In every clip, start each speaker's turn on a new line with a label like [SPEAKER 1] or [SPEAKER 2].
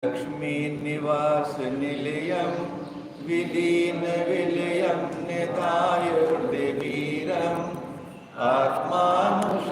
[SPEAKER 1] लक्ष्मी निवास निलयं विलीन विलयं निधाय हृदयवीरम् आत्मानुशासनमहम्।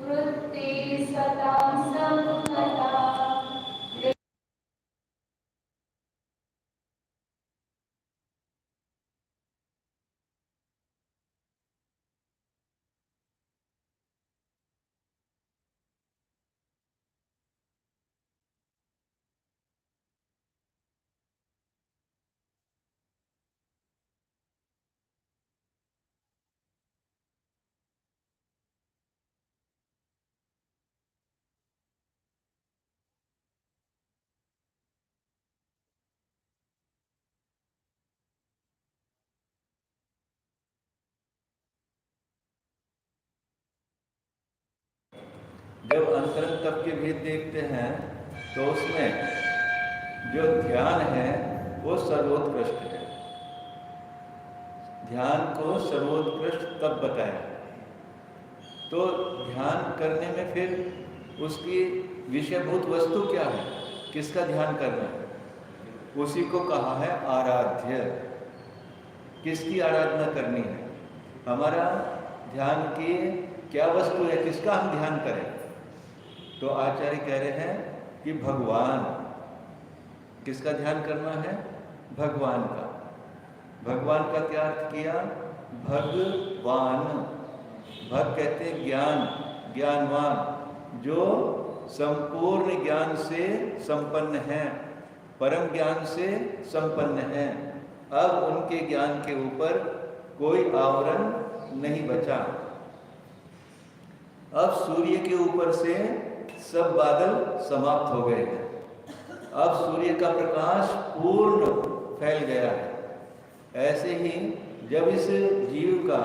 [SPEAKER 2] वृत्ति सदा संगता।
[SPEAKER 1] जब अंतरंग तप के भेद देखते हैं तो उसमें जो ध्यान है वो सर्वोत्कृष्ट है। ध्यान को सर्वोत्कृष्ट तब बताया। तो ध्यान करने में फिर उसकी विषयभूत वस्तु क्या है, किसका ध्यान करना है, उसी को कहा है आराध्य। किसकी आराधना करनी है, हमारा ध्यान की क्या वस्तु है, किसका हम ध्यान करें। तो आचार्य कह रहे हैं कि भगवान, किसका ध्यान करना है, भगवान का। भगवान का क्या अर्थ किया, भगवान। भग कहते हैं ज्ञान, ज्ञानवान, जो संपूर्ण ज्ञान से संपन्न है, परम ज्ञान से संपन्न है। अब उनके ज्ञान के ऊपर कोई आवरण नहीं बचा। अब सूर्य के ऊपर से सब बादल समाप्त हो गए हैं। अब सूर्य का प्रकाश पूर्ण फैल गया है। ऐसे ही जब इस जीव का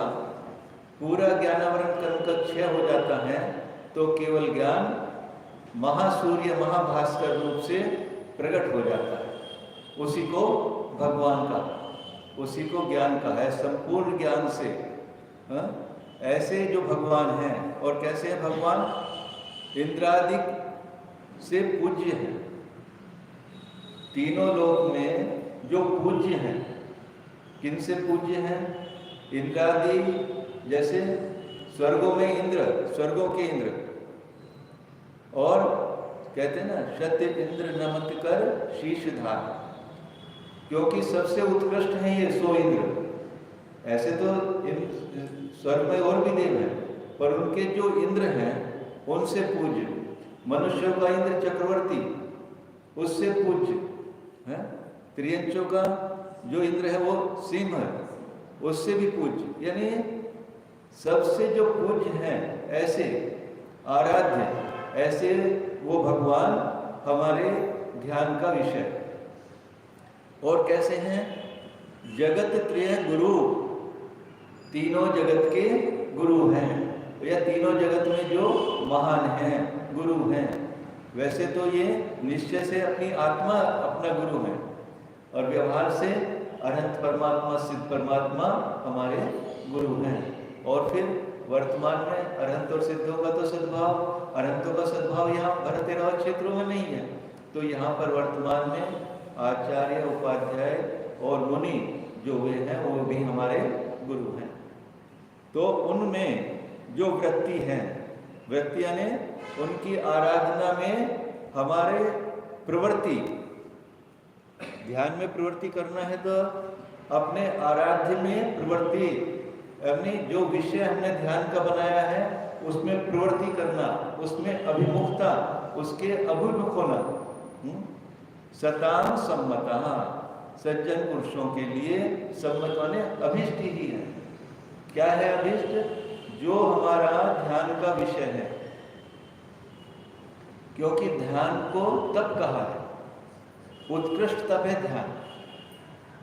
[SPEAKER 1] पूरा ज्ञानावरण कर्म का क्षय हो जाता है तो केवल ज्ञान महासूर्य महाभास्कर रूप से प्रकट हो जाता है। उसी को भगवान का, उसी को ज्ञान का है, संपूर्ण ज्ञान से। ऐसे जो भगवान हैं, और कैसे है भगवान, इंद्रादिक से पूज्य है। तीनों लोक में जो पूज्य हैं, किन से पूज्य हैं, इंद्रादि, जैसे स्वर्गों में इंद्र, स्वर्गों के इंद्र, और कहते हैं ना सत्य इंद्र नमत कर शीशधार, क्योंकि सबसे उत्कृष्ट हैं ये 100 इंद्र। ऐसे तो स्वर्ग में और भी देव हैं, पर उनके जो इंद्र हैं उनसे पूज्य। मनुष्यों का इंद्र चक्रवर्ती, उससे पूज्य है। त्रियंचों का जो इंद्र है वो सिंह है, उससे भी पूज्य। यानी सबसे जो पूज्य हैं, ऐसे आराध्य, ऐसे वो भगवान हमारे ध्यान का विषय। और कैसे हैं, जगत त्रय गुरु, तीनों जगत के गुरु हैं, या तीनों जगत में जो महान हैं, गुरु हैं। वैसे तो ये निश्चय से अपनी आत्मा अपना गुरु है और व्यवहार से अनंत परमात्मा सिद्ध परमात्मा हमारे गुरु हैं। और फिर वर्तमान में अनंत और सिद्धों का तो सद्भाव, अनंतों का सद्भाव यहाँ भरत एवं क्षेत्रों में नहीं है। तो यहाँ पर वर्तमान में आचार्य, उपाध्याय और मुनि जो हुए हैं वो भी हमारे गुरु हैं। तो उनमें जो वृत्ति है, वृत्ति यानी उनकी आराधना में हमारे प्रवृत्ति, ध्यान में प्रवृत्ति करना है तो अपने आराध्य में प्रवृत्ति, अपनी जो विषय हमने ध्यान का बनाया है उसमें प्रवृत्ति करना, उसमें अभिमुखता, उसके अभिमुख होना। सताम सम्मता, सज्जन पुरुषों के लिए सम्मत माने अभिष्ट ही है। क्या है अभिष्ट? जो हमारा ध्यान का विषय है, क्योंकि ध्यान को तप कहा है, उत्कृष्ट तप है ध्यान।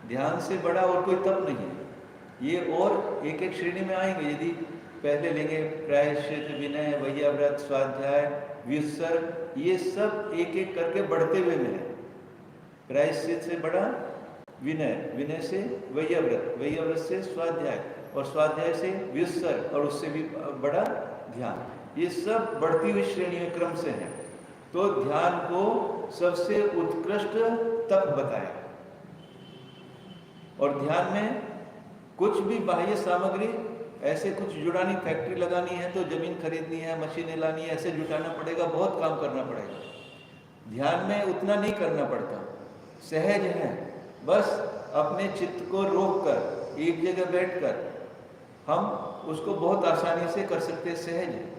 [SPEAKER 1] ध्यान से बड़ा और कोई तप नहीं है। ये और एक एक श्रेणी में आएंगे। यदि पहले लेंगे प्रायश्चित, विनय, वैयाव्रत, स्वाध्याय, व्युत्सर्ग, ये सब एक एक करके बढ़ते हुए में है। प्रायश्चित से बड़ा विनय, विनय से वैयाव्रत, वैयाव्रत से स्वाध्याय और स्वाध्याय से व्युत्सर्ग और उससे भी बड़ा ध्यान। ये सब बढ़ती हुई श्रेणी में क्रम से है। तो ध्यान को सबसे उत्कृष्ट तप बताया। और ध्यान में कुछ भी बाह्य सामग्री, ऐसे कुछ जुड़ानी, फैक्ट्री लगानी है तो जमीन खरीदनी है, मशीनें लानी है, ऐसे जुटाना पड़ेगा, बहुत काम करना पड़ेगा। ध्यान में उतना नहीं करना पड़ता, सहज है। बस अपने चित्त को रोक कर एक जगह बैठकर हम उसको बहुत आसानी से कर सकते हैं, सहज है।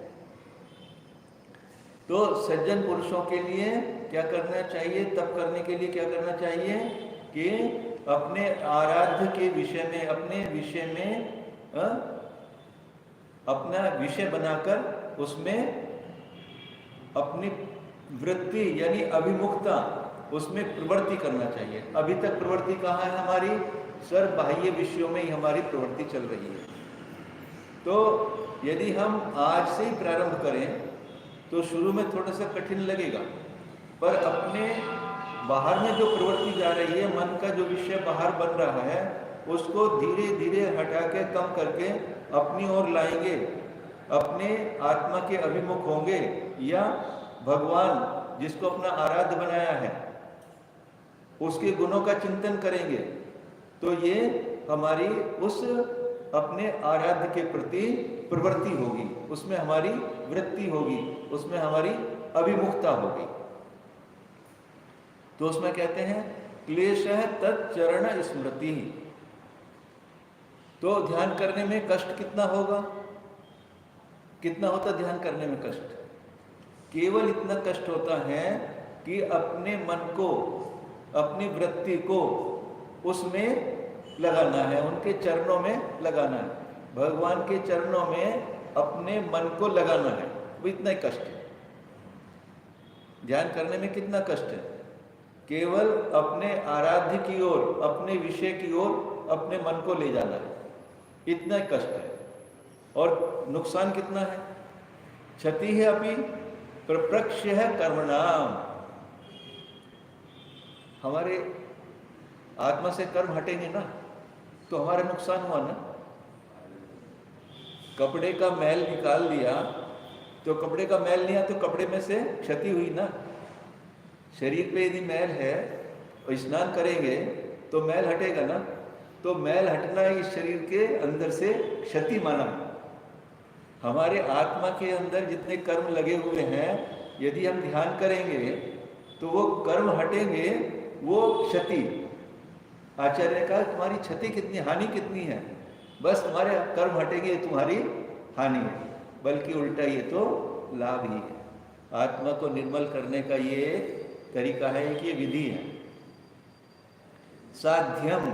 [SPEAKER 1] तो सज्जन पुरुषों के लिए क्या करना चाहिए? तप करने के लिए क्या करना चाहिए कि अपने आराध्य के विषय में, अपने विषय में अपना विषय बनाकर उसमें अपनी वृत्ति यानी अभिमुखता, उसमें प्रवृत्ति करना चाहिए। अभी तक प्रवृत्ति कहाँ है हमारी? सर्व बाह्य विषयों में ही हमारी प्रवृत्ति चल रही है। तो यदि हम आज से ही प्रारंभ करें तो शुरू में थोड़ा सा कठिन लगेगा, पर अपने बाहर में जो प्रवृत्ति जा रही है, मन का जो विषय बाहर बन रहा है, उसको धीरे धीरे हटा के कम करके अपनी ओर लाएंगे, अपने आत्मा के अभिमुख होंगे या भगवान जिसको अपना आराध्य बनाया है उसके गुणों का चिंतन करेंगे। तो ये हमारी उस अपने आराध्य के प्रति प्रवृत्ति होगी, उसमें हमारी वृत्ति होगी, उसमें हमारी अभिमुखता होगी। तो उसमें कहते हैं क्लेश है तच्चरण स्मृति। तो ध्यान करने में कष्ट कितना होगा? कितना होता ध्यान करने में कष्ट? केवल इतना कष्ट होता है कि अपने मन को, अपनी वृत्ति को उसमें लगाना है, उनके चरणों में लगाना है, भगवान के चरणों में अपने मन को लगाना है। वो इतना ही कष्ट है। ध्यान करने में कितना कष्ट है? केवल अपने आराध्य की ओर, अपने विषय की ओर अपने मन को ले जाना है, इतना ही कष्ट है। और नुकसान कितना है? क्षति है अभी प्रप्रक्ष है कर्मणाम। हमारे आत्मा से कर्म हटेंगे ना तो हमारा नुकसान हुआ ना। कपड़े का मैल निकाल लिया तो कपड़े का मैल लिया तो कपड़े में से क्षति हुई ना। शरीर पे यदि मैल है और स्नान करेंगे तो मैल हटेगा ना। तो मैल हटना इस शरीर के अंदर से क्षति माना। हमारे आत्मा के अंदर जितने कर्म लगे हुए हैं, यदि हम ध्यान करेंगे तो वो कर्म हटेंगे, वो क्षति। आचार्य ने कहा तुम्हारी क्षति कितनी, हानि कितनी है? बस तुम्हारे कर्म हटेंगे, तुम्हारी हानि है, बल्कि उल्टा ये तो लाभ ही है। आत्मा को निर्मल करने का ये तरीका है कि ये विधि है। साध्यम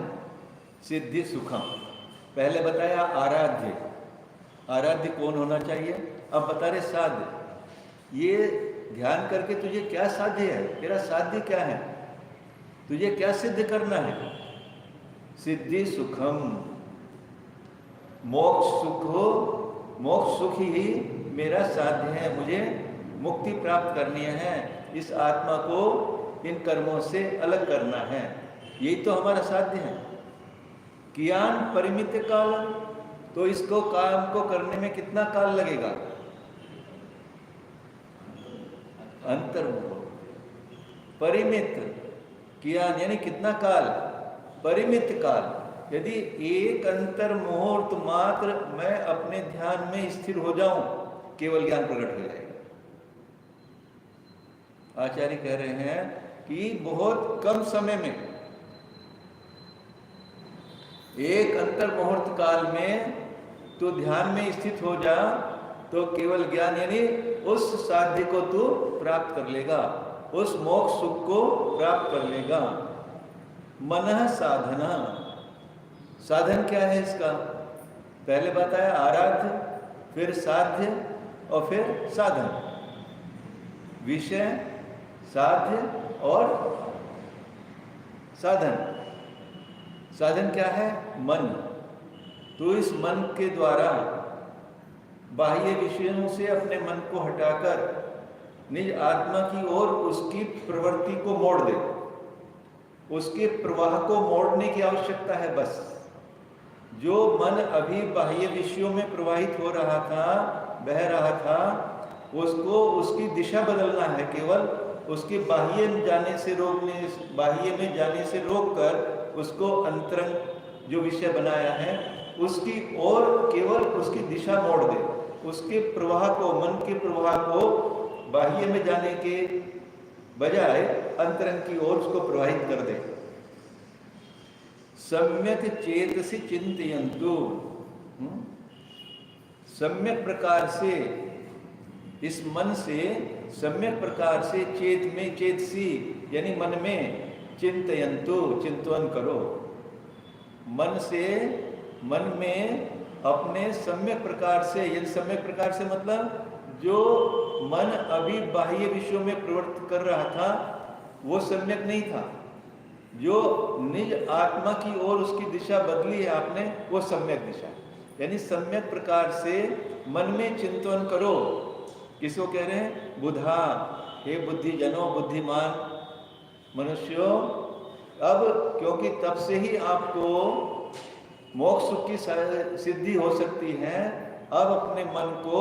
[SPEAKER 1] सिद्धि सुखम। पहले बताया आराध्य। आराध्य कौन होना चाहिए? अब बता रहे साध्य। ये ध्यान करके तुझे क्या साध्य है? तेरा साध्य क्या है? तुझे क्या सिद्ध करना है? सिद्धि सुखम, मोक्ष सुख हो। मोक्ष सुख ही मेरा साध्य है। मुझे मुक्ति प्राप्त करनी है, इस आत्मा को इन कर्मों से अलग करना है। यही तो हमारा साध्य है। कियान परिमित काल, तो इसको काम को करने में कितना काल लगेगा? अंतर्मुहूर्त। परिमित कियान यानी कितना काल? परिमित काल। यदि एक अंतर मुहूर्त मात्र मैं अपने ध्यान में स्थिर हो जाऊं, केवल ज्ञान प्रकट हो जाएगा। आचार्य कह रहे हैं कि बहुत कम समय में, एक अंतर मुहूर्त काल में तो ध्यान में स्थित हो जा, तो केवल ज्ञान यानी उस साध्य को तू प्राप्त कर लेगा, उस मोक्ष सुख को प्राप्त कर लेगा। मनः साधना, साधन क्या है इसका? पहले बताया आराध्य, फिर साध्य और फिर साधन। विषय, साध्य और साधन। साधन क्या है? मन। तो इस मन के द्वारा बाह्य विषयों से अपने मन को हटाकर निज आत्मा की ओर उसकी प्रवृत्ति को मोड़ दे। उसके प्रवाह को मोड़ने की आवश्यकता है बस। जो मन अभी बाह्य विषयों में प्रवाहित हो रहा था, बह रहा था, उसको उसकी दिशा बदलना है। केवल उसके बाह्य जाने से रोकने, बाह्य में जाने से रोककर उसको अंतरंग जो विषय बनाया है उसकी ओर केवल उसकी दिशा मोड़ दे। उसके प्रवाह को, मन के प्रवाह को बाह्य में जाने के बजाय अंतरंग की ओर उसको प्रवाहित कर दे। सम्यक चेतसि चिंतयन्तु, सम्यक प्रकार से इस मन से, सम्यक प्रकार से चेत में, चेतसी यानी मन में, चिंतयन्तु चिंतन करो। मन से, मन में अपने सम्यक प्रकार से, यदि सम्यक प्रकार से मतलब जो मन अभी बाह्य विषयों में प्रवृत्त कर रहा था वो सम्यक नहीं था। जो निज आत्मा की ओर उसकी दिशा बदली है आपने, वो सम्यक दिशा। यानी सम्यक प्रकार से मन में चिंतन करो। किसको कह रहे हैं? बुधा, हे बुद्धिजनों, बुद्धिमान मनुष्यों। अब क्योंकि तब से ही आपको मोक्ष की सिद्धि हो सकती है, अब अपने मन को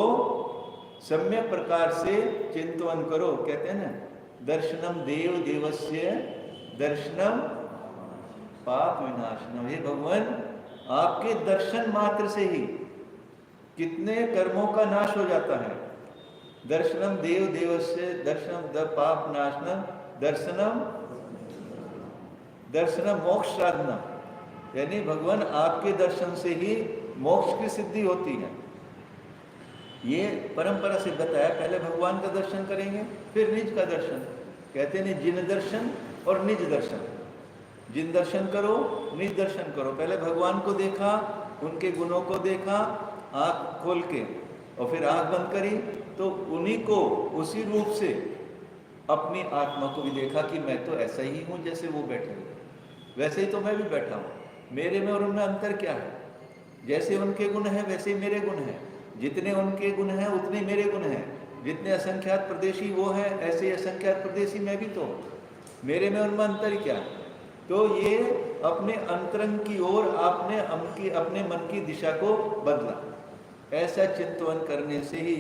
[SPEAKER 1] सम्यक प्रकार से चिंतन करो। कहते हैं ना, दर्शनम देव देवस्य दर्शनम पाप विनाशनम। हे भगवान, आपके दर्शन मात्र से ही कितने कर्मों का नाश हो जाता है। दर्शनम देव देवस्य दर्शनम पाप नाशनम दर्शनम, दर्शनम मोक्ष साधना। यानी भगवान आपके दर्शन से ही मोक्ष की सिद्धि होती है। ये परंपरा से बताया। पहले भगवान का दर्शन करेंगे, फिर निज का दर्शन। कहते हैं जिन दर्शन और निज दर्शन। जिन दर्शन करो, निज दर्शन करो। पहले भगवान को देखा, उनके गुणों को देखा आंख खोल के, और फिर आंख बंद करी तो उन्हीं को उसी रूप से अपनी आत्मा को भी देखा कि मैं तो ऐसा ही हूँ जैसे वो बैठे हुए, वैसे ही तो मैं भी बैठा हूँ। मेरे में और उनमें अंतर क्या है? जैसे उनके गुण हैं वैसे ही मेरे गुण हैं। जितने उनके गुण हैं उतने मेरे गुण हैं। जितने असंख्यात प्रदेशी वो हैं, ऐसे असंख्यात प्रदेशी मैं भी तो। मेरे में उनमें अंतर क्या है? तो ये अपने अंतरंग की ओर आपने अपने मन की दिशा को बदला। ऐसा चिंतन करने से ही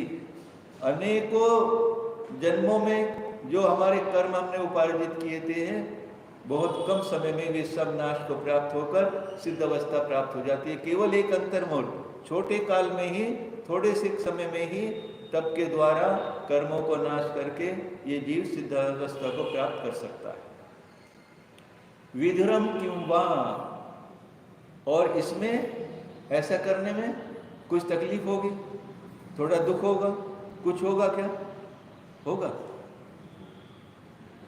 [SPEAKER 1] अनेकों जन्मों में जो हमारे कर्म हमने उपार्जित किए थे, बहुत कम समय में वे सब नाश को प्राप्त होकर सिद्ध अवस्था प्राप्त हो जाती है। केवल एक अंतर्मुहूर्त, छोटे काल में ही, थोड़े से समय में ही तप के द्वारा कर्मों को नाश करके ये जीव सिद्ध अवस्था को प्राप्त कर सकता है। विधुरम क्यों वा, और इसमें ऐसा करने में कुछ तकलीफ होगी, थोड़ा दुख होगा, कुछ होगा क्या? होगा।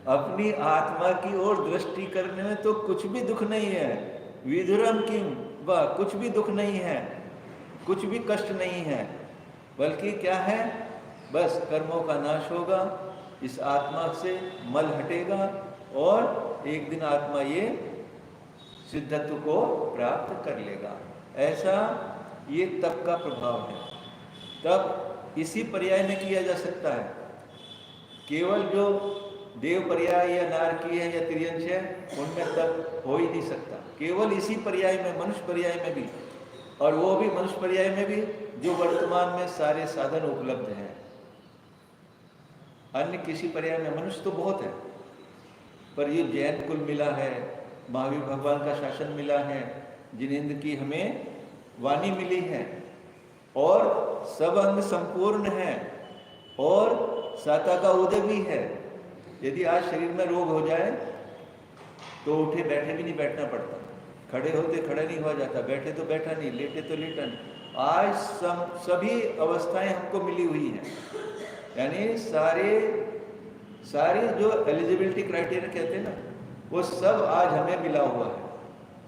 [SPEAKER 1] अपनी आत्मा की ओर दृष्टि करने में तो कुछ भी दुख नहीं है। विधुरम किम वा, कुछ भी दुख नहीं है, कुछ भी कष्ट नहीं है, बल्कि क्या है? बस कर्मों का नाश होगा, इस आत्मा से मल हटेगा और एक दिन आत्मा ये सिद्धत्व को प्राप्त कर लेगा। ऐसा ये तप का प्रभाव है। तप इसी पर्याय में किया जा सकता है। केवल जो देव पर्याय या नारकीय या त्रियंश है, उनमें तप हो ही नहीं सकता। केवल इसी पर्याय में, मनुष्य पर्याय में भी, और वो भी मनुष्य पर्याय में भी जो वर्तमान में सारे साधन उपलब्ध हैं। अन्य किसी पर्याय में मनुष्य तो बहुत है, पर ये जैन कुल मिला है, महावीर भगवान का शासन मिला है, जिनेंद्र की हमें वाणी मिली है, और सब अंग संपूर्ण है, और साता का उदय भी है। यदि आज शरीर में रोग हो जाए तो उठे बैठे भी नहीं बैठना पड़ता, खड़े होते खड़ा नहीं हो जाता, बैठे तो बैठा नहीं, लेटे तो लेटा नहीं। आज सभी अवस्थाएं हमको मिली हुई हैं, यानी सारे जो एलिजिबिलिटी क्राइटेरिया कहते हैं ना, वो सब आज हमें मिला हुआ है।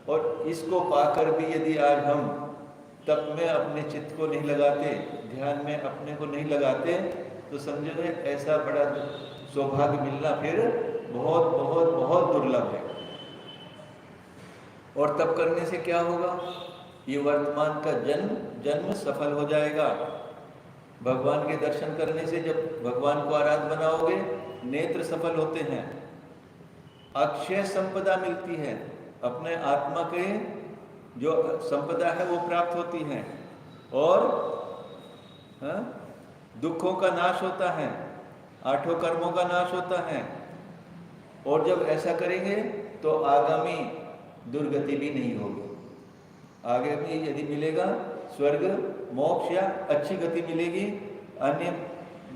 [SPEAKER 1] और इसको पाकर भी यदि आज हम तप में अपने चित्त को नहीं लगाते, ध्यान में अपने को नहीं लगाते, तो समझो ऐसा बड़ा सौभाग्य मिलना फिर बहुत बहुत बहुत दुर्लभ है। और तप करने से क्या होगा? ये वर्तमान का जन्म सफल हो जाएगा। भगवान के दर्शन करने से जब भगवान को आराध्य बनाओगे, नेत्र सफल होते हैं, अक्षय संपदा मिलती है, अपने आत्मा के जो संपदा है वो प्राप्त होती है, और दुखों का नाश होता है, आठों कर्मों का नाश होता है। और जब ऐसा करेंगे तो आगामी दुर्गति भी नहीं होगी। आगे भी यदि मिलेगा स्वर्ग, मोक्ष या अच्छी गति मिलेगी, अन्य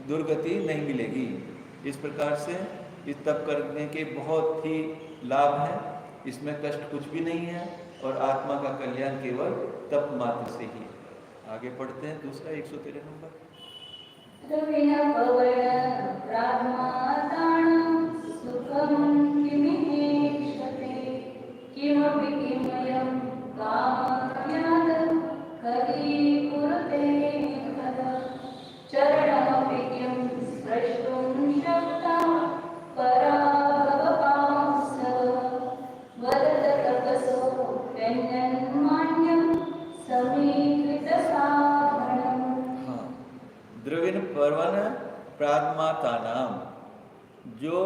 [SPEAKER 1] दुर्गति नहीं मिलेगी। इस प्रकार से इस तप करने के बहुत ही लाभ हैं, इसमें कष्ट कुछ भी नहीं है, और आत्मा का कल्याण केवल तप मात्र से ही है। आगे पढ़ते हैं दूसरा 113 नंबर। द्रविण पर्वन प्रात्माता नाम, जो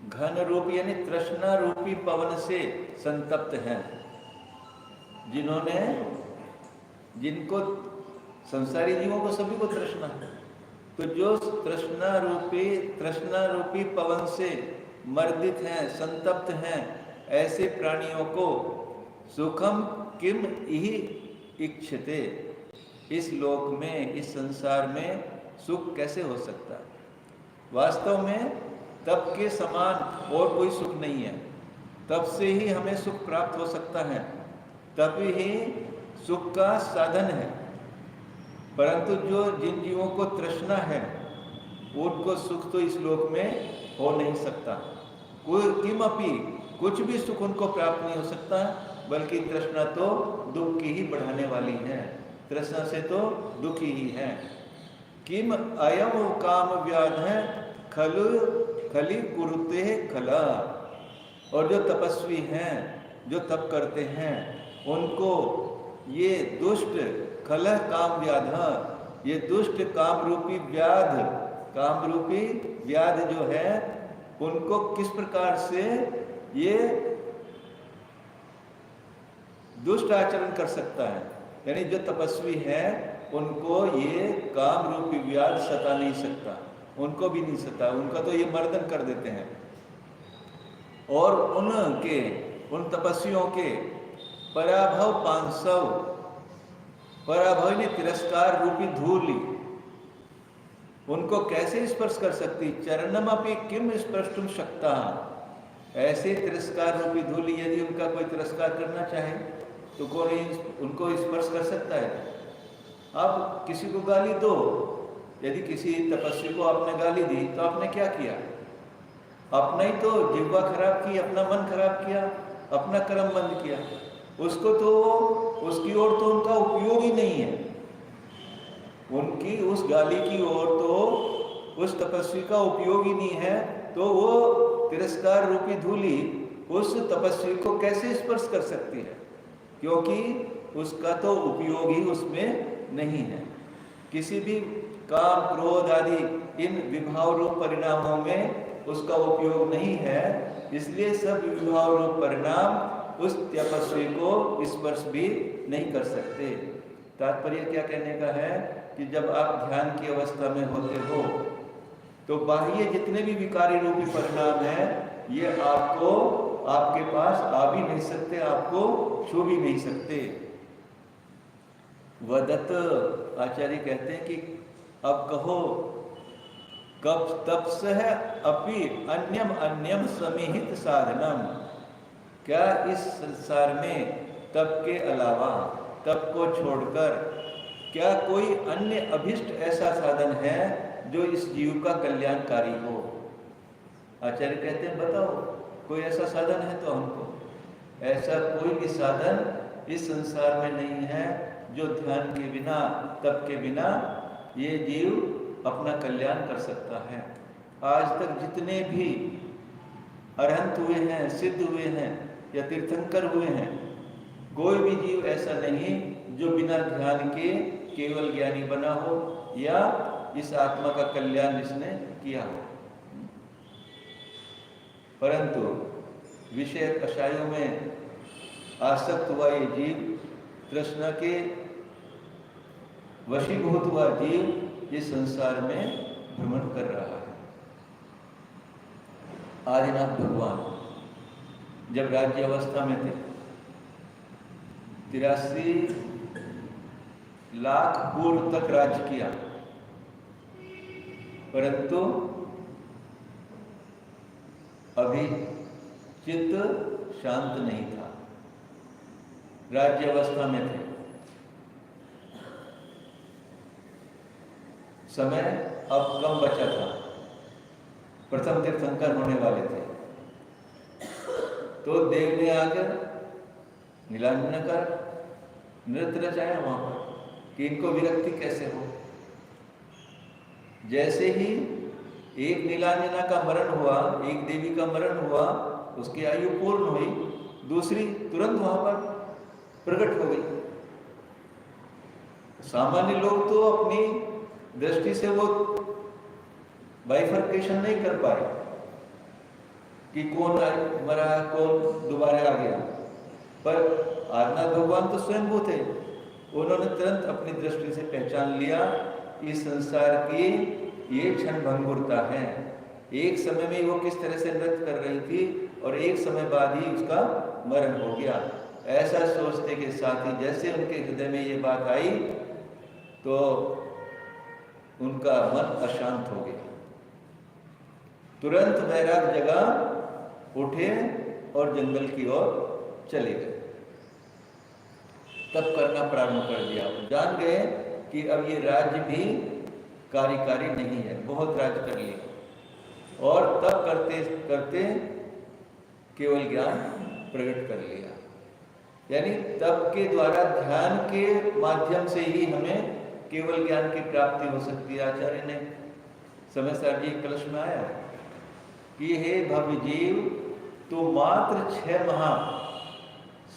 [SPEAKER 1] घन रूपी यानी तृष्णा रूपी पवन से संतप्त हैं, जिनको संसारी जीवों को सभी को तृष्णा है, तो जो तृष्णा रूपी पवन से मर्दित हैं, संतप्त हैं, ऐसे प्राणियों को सुखम किम इहि इच्छते, इस लोक में, इस संसार में सुख कैसे हो सकता है? वास्तव में तप के समान और कोई सुख नहीं है। तप से ही हमें सुख प्राप्त हो सकता है, तप ही सुख का साधन है। परंतु जिन जीवों को तृष्णा है, उनको सुख तो इस लोक में हो नहीं सकता। कोई किमपि, कुछ भी सुख उनको प्राप्त नहीं हो सकता, बल्कि तृष्णा तो दुख की ही बढ़ाने वाली है, तृष्णा से तो दुखी ही है। किम अयम काम व्याध है खली कुरुते खला, और जो तपस्वी हैं, जो तप करते हैं, उनको ये दुष्ट खल काम व्याध, ये दुष्ट काम रूपी व्याध जो है, उनको किस प्रकार से ये दुष्ट आचरण कर सकता है? यानी जो तपस्वी है, उनको ये काम रूपी व्याध सता नहीं सकता, उनको भी नहीं सता, उनका तो ये मर्दन कर देते हैं। और उन तपस्वियों के पराभव पांसव, पराभव ने तिरस्कार रूपी धूलि उनको कैसे स्पर्श कर सकती? चरणमपि किम स्पर्शुम शक्ता, ऐसे तिरस्कार रूपी धूलि यदि उनका कोई तिरस्कार करना चाहे तो कोई उनको स्पर्श कर सकता है? आप किसी को गाली दो, यदि किसी तपस्वी को आपने गाली दी तो आपने क्या किया? अपना ही तो जिह्वा खराब की, अपना मन खराब किया, अपना कर्म बंद किया। उसको तो, उसकी ओर तो उनका उपयोग ही नहीं है, उनकी उस गाली की ओर तो उस तपस्वी का उपयोग ही नहीं है, तो वो तिरस्कार रूपी धूलि उस तपस्वी को कैसे स्पर्श कर सकती है? क्योंकि उसका तो उपयोग ही उसमें नहीं है। किसी भी काम, क्रोध आदि इन विभाव रूप परिणामों में उसका उपयोग नहीं है, इसलिए सब विभाव रूप परिणाम उस तपस्वी को स्पर्श भी नहीं कर सकते। तात्पर्य क्या कहने का है कि जब आप ध्यान की अवस्था में होते हो तो बाह्य जितने भी विकारी रूपी परिणाम है ये आपको, आपके पास आ भी नहीं सकते, आपको छू भी नहीं सकते। वदत, आचार्य कहते हैं कि अब कहो, कब तपस है अपि अन्यम अन्यम समिहित साधनम, क्या इस संसार में तप के अलावा, तप को छोड़कर क्या कोई अन्य अभिष्ट ऐसा साधन है जो इस जीव का कल्याणकारी हो? आचार्य कहते हैं बताओ कोई ऐसा साधन है तो हमको। ऐसा कोई भी साधन इस संसार में नहीं है जो ध्यान के बिना, तप के बिना ये जीव अपना कल्याण कर सकता है। आज तक जितने भी अरहंत हुए हैं, सिद्ध हुए हैं या तीर्थंकर हुए हैं, कोई भी जीव ऐसा नहीं जो बिना ध्यान के केवल ज्ञानी बना हो या इस आत्मा का कल्याण जिसने किया हो। परंतु विषय कषायों में आसक्त हुआ ये जीव, तृष्णा के वशीभूत हुआ जीव ये संसार में भ्रमण कर रहा है। आदिनाथ भगवान जब राज्य अवस्था में थे, 83 लाख पूर्व तक राज्य किया, परंतु अभी चित्त शांत नहीं था। राज्य अवस्था में थे, समय अब कम बचा था, प्रथम तीर्थंकर होने वाले थे, तो देव ने आकर नीलांजन कर नृत्य रचाया वहां पर कि इनको विरक्ति कैसे हो। जैसे ही एक नीलांजना का मरण हुआ, एक देवी का मरण हुआ, उसकी आयु पूर्ण हुई, दूसरी तुरंत वहां पर प्रकट हो गई। सामान्य लोग तो अपनी दृष्टि से वो बाइफर्केशन नहीं कर पाए कि कौन मरा, कौन दोबारा आ गया, पर आदिनाथ भगवान तो स्वयंभू थे। उन्होंने तुरंत अपनी दृष्टि से पहचान लिया कि संसार की ये क्षण भंगुरता है। एक समय में वो किस तरह से नृत्य कर रही थी और एक समय बाद ही उसका मरण हो गया। ऐसा सोचते के साथ ही जैसे उनके हृदय में ये बात आई तो उनका मन अशांत हो गया। तुरंत वैराग जगह उठे और जंगल की ओर चले गए। तब करना प्रारंभ कर दिया। जान गए कि अब ये राज्य भी कार्यकारी नहीं है, बहुत राज्य कर लिया और तब करते करते केवल ज्ञान प्रकट कर लिया। यानी तब के द्वारा, ध्यान के माध्यम से ही हमें केवल ज्ञान की प्राप्ति हो सकती है। आचार्य ने समय सार जी कलश में आया कि हे भव्य जीव, तो मात्र 6 माह,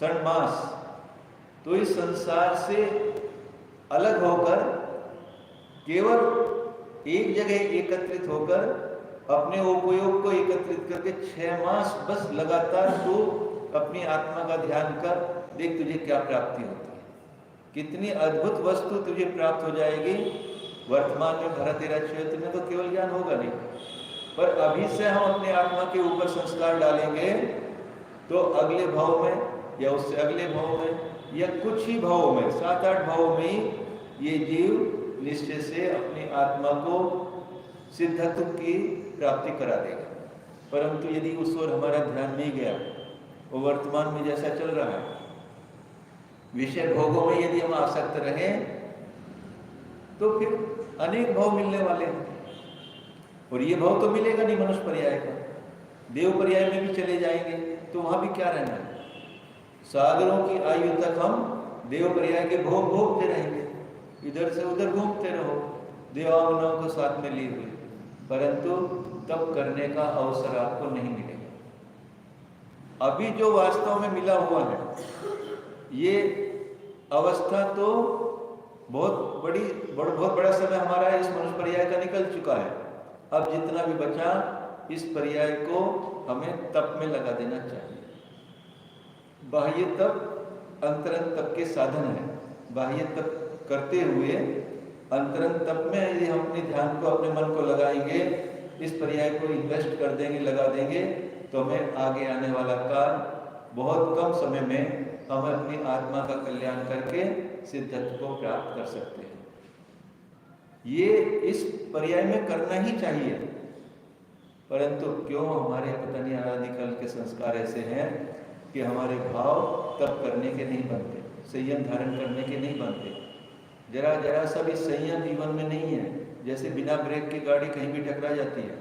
[SPEAKER 1] 6 मास तो इस संसार से अलग होकर केवल एक जगह एकत्रित होकर अपने उपयोग को एकत्रित करके 6 मास बस लगातार तू अपनी आत्मा का ध्यान कर, देख तुझे क्या प्राप्ति होती है, कितनी अद्भुत वस्तु तुझे प्राप्त हो जाएगी। वर्तमान में भरा तेरा क्षेत्र में तो केवल ज्ञान होगा नहीं, पर अभी से हम अपने आत्मा के ऊपर संस्कार डालेंगे तो अगले भाव में या उससे अगले भाव में या कुछ ही भावों में, 7-8 भावों में ये जीव निश्चय से अपनी आत्मा को सिद्धत्व की प्राप्ति करा देगा। परंतु यदि उस ओर हमारा ध्यान नहीं गया, वो वर्तमान में जैसा चल रहा है, विषय भोगों में यदि हम आसक्त रहें तो फिर अनेक भाव मिलने वाले हैं। और ये भाव तो मिलेगा नहीं मनुष्य पर्याय का, देव पर्याय में भी चले जाएंगे तो वहां भी क्या रहना है। सागरों की आयु तक हम देव पर्याय के भोग भोगते रहेंगे, इधर से उधर घूमते रहो, देवांगनाओं को साथ में लिए हुए, परंतु तब करने का अवसर आपको नहीं मिलेगा। अभी जो वास्तव में मिला हुआ है, ये अवस्था तो बहुत बड़ा समय हमारा इस मनुष्य पर्याय का निकल चुका है। अब जितना भी बचा इस पर्याय को हमें तप में लगा देना चाहिए। बाह्य तप अंतरंग तप के साधन है। बाह्य तप करते हुए अंतरंग तप में यदि हम अपने ध्यान को, अपने मन को लगाएंगे, इस पर्याय को इन्वेस्ट कर देंगे, लगा देंगे, तो हमें आगे आने वाला काल बहुत कम समय में हम अपनी आत्मा का कल्याण करके सिद्धत्व को प्राप्त कर सकते हैं। ये इस पर्याय में करना ही चाहिए, परंतु क्यों हमारे पता नहीं अनादिकाल के संस्कार ऐसे हैं कि हमारे भाव तप करने के नहीं बनते, संयम धारण करने के नहीं बनते। जरा जरा सा भी संयम जीवन में नहीं है। जैसे बिना ब्रेक की गाड़ी कहीं भी टकरा जाती है।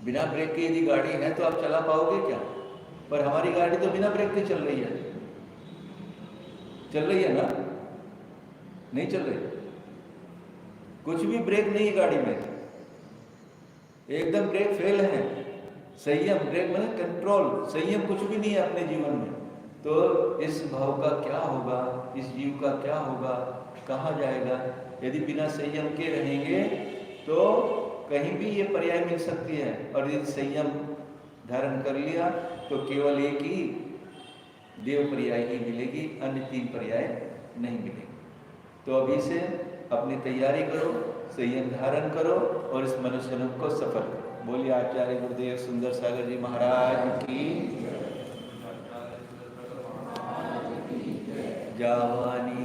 [SPEAKER 1] बिना ब्रेक की यदि गाड़ी है तो आप चला पाओगे क्या? पर हमारी गाड़ी तो बिना ब्रेक के चल रही है। चल रही है ना? नहीं चल रही। कुछ भी ब्रेक नहीं है गाड़ी में, एकदम ब्रेक फेल है। संयम, ब्रेक मतलब कंट्रोल, संयम कुछ भी नहीं है अपने जीवन में। तो इस भाव का क्या होगा, इस जीव का क्या होगा, कहाँ जाएगा? यदि बिना संयम के रहेंगे तो कहीं भी ये पर्याय मिल सकती है, और यदि संयम धारण कर लिया तो केवल एक ही देव पर्याय ही मिलेगी, अन्य 3 पर्याय नहीं मिलेगी। तो अभी से अपनी तैयारी करो, संयम धारण करो और इस मनुष्य जन्म को सफल करो। बोलिए आचार्य गुरुदेव सुंदर सागर जी महाराज की। जावानी